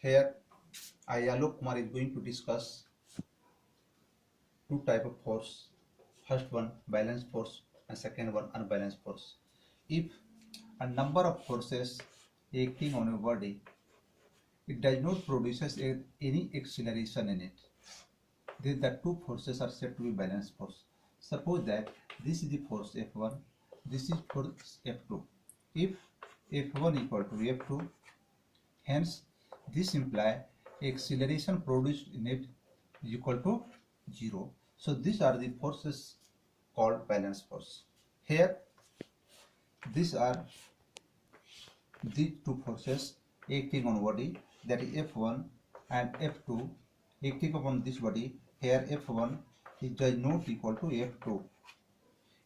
Here, I Alok Kumar is going to discuss two type of force. First one balanced force and second one unbalanced force. If a number of forces acting on a body, it does not produces any acceleration in it, then the two forces are said to be balanced force. Suppose that this is the force F1, this is force F2. If F1 equal to F2, hence this implies acceleration produced in it is equal to 0. So these are the forces called balance force. Here these are these two forces acting on body, that is F1 and F2 acting upon this body. Here F1 is does not equal to F2.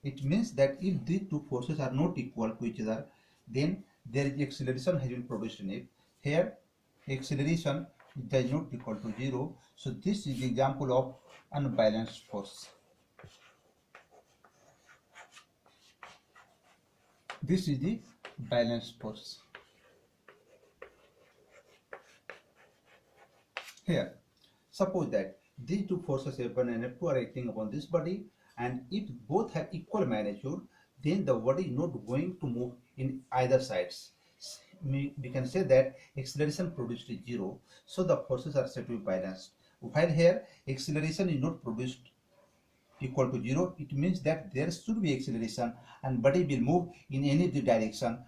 It means that if these two forces are not equal to each other, then there is acceleration has been produced in it. Here acceleration does not equal to 0. So this is the example of unbalanced force. This is the balanced force. Here, suppose that these two forces F1 and F2 are acting upon this body, and if both have equal magnitude, then the body is not going to move in either sides. We can say that acceleration produced is 0, so the forces are said to be balanced. While here acceleration is not produced equal to 0, it means that there should be acceleration and body will move in any direction,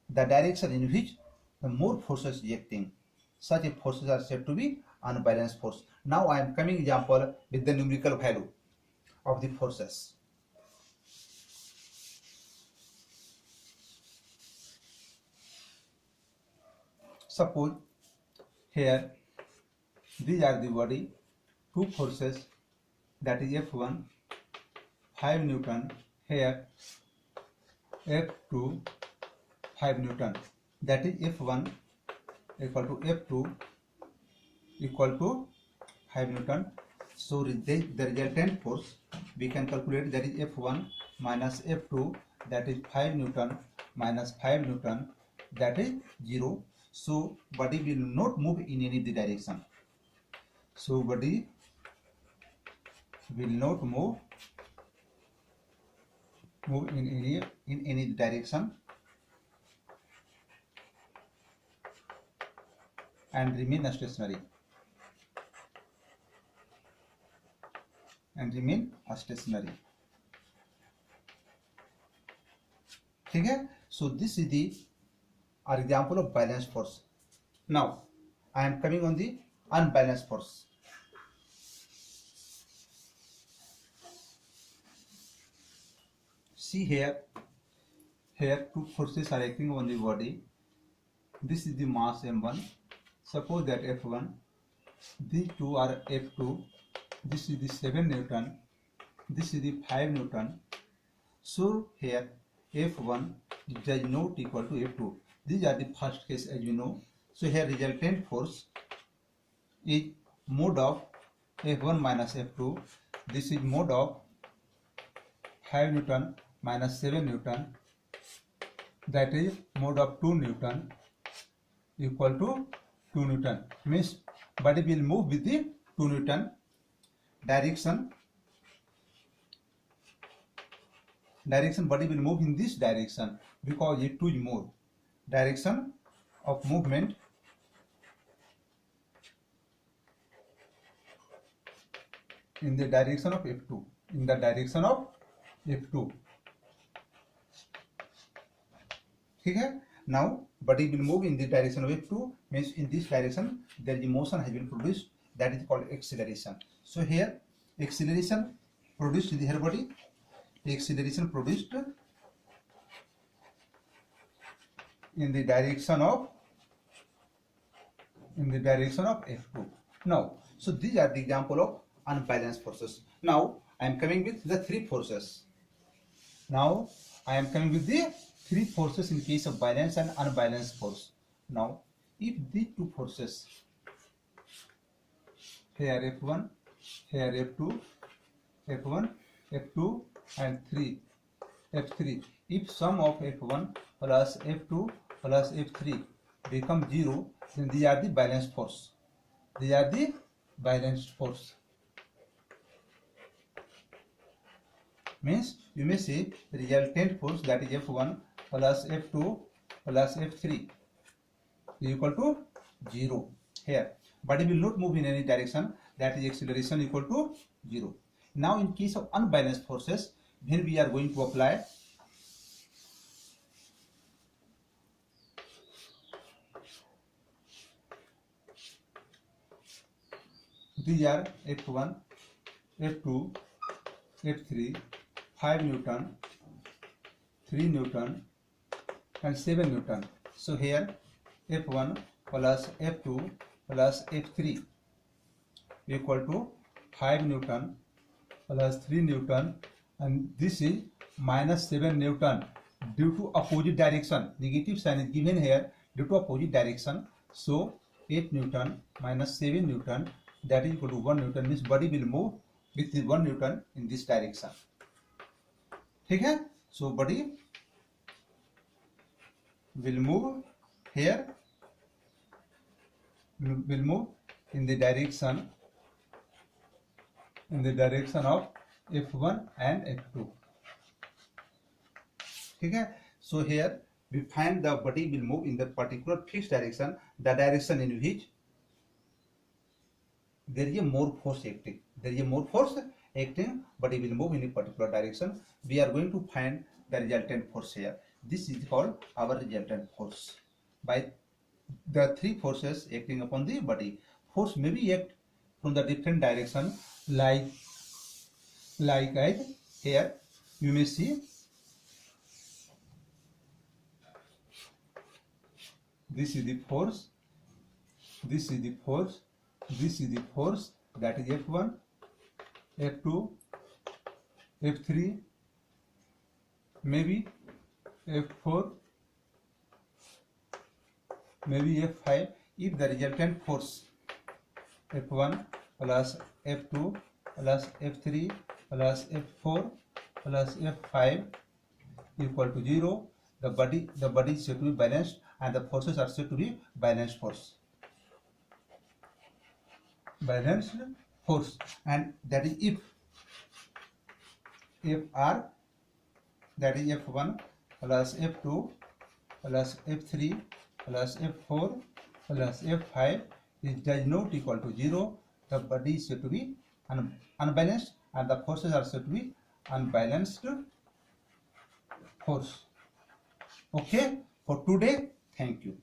the direction in which the more forces is acting. Such forces are said to be unbalanced force. Now I am coming example with the numerical value of the forces. Suppose here these are the body, two forces, that is F1 5 Newton, here F2 5 Newton, that is F1 equal to F2 equal to 5 Newton. So the resultant force we can calculate, that is F1 minus F2, that is 5 Newton minus 5 Newton, that is 0. So body will not move in any direction. So body will not move in any direction and remain stationary. ठीक है. So this is the example of balanced force. Now I am coming on the unbalanced force. See here two forces are acting on the body. This is the mass m1. Suppose that F1, these two are F2, this is the 7 Newton, this is the 5 Newton. So here F1 does not equal to F2. These are the first case, as you know. So here resultant force is mode of F1 minus F2. This is mode of 5 Newton minus 7 Newton, that is mode of 2 Newton equal to 2 Newton. Means body will move with the 2 Newton direction. Body will move in this direction because it is mode. Direction of movement in the direction of F2. ठीक है. Now body will move in the direction of F2, means in this direction there is motion has been produced, that is called acceleration. So here acceleration produced in the here body, acceleration produced in the direction of F2. Now, so these are the example of unbalanced forces. Now I am coming with the three forces. In case of balanced and unbalanced force. Now if these two forces, here F1, here F2, F1, F2 and F3, if sum of F1 plus F2 plus F3 become 0, then these are the balanced force. These are the balanced force. Means you may say resultant force, that is F1 plus F2 plus F3 is equal to 0. Here body will not move in any direction, that is acceleration equal to 0. Now in case of unbalanced forces, when we are going to apply these are F1, F2, F3, 5 Newton, 3 Newton and 7 Newton. So here F1 plus F2 plus F3 equal to 5 Newton plus 3 Newton, and this is minus 7 Newton due to opposite direction. Negative sign is given here due to opposite direction. So 8 Newton minus 7 Newton, that is equal to 1 Newton, means body will move with 1 Newton in this direction. ठीक है? So body will move here, will move in the direction of F1 and F2. ठीक है? So here we find the body will move in the particular fixed direction, the direction in which there is a more force acting. There is a more force acting, body will move in a particular direction. We are going to find the resultant force here. This is called our resultant force. By the three forces acting upon the body, force may be act from the different direction, like as here you may see this is the force, this is the force, this is the force, that is F1, F2, F3, maybe F4, maybe F5. If the resultant force F1 plus F2 plus F3 plus F4 plus F5 equal to 0, the body is said to be balanced and the forces are said to be balanced force. Balanced force, and that is if R, that is F1 plus F2 plus F3 plus F4 plus F5 does not equal to 0, the body is said to be unbalanced and the forces are said to be unbalanced force. Okay, for today, thank you.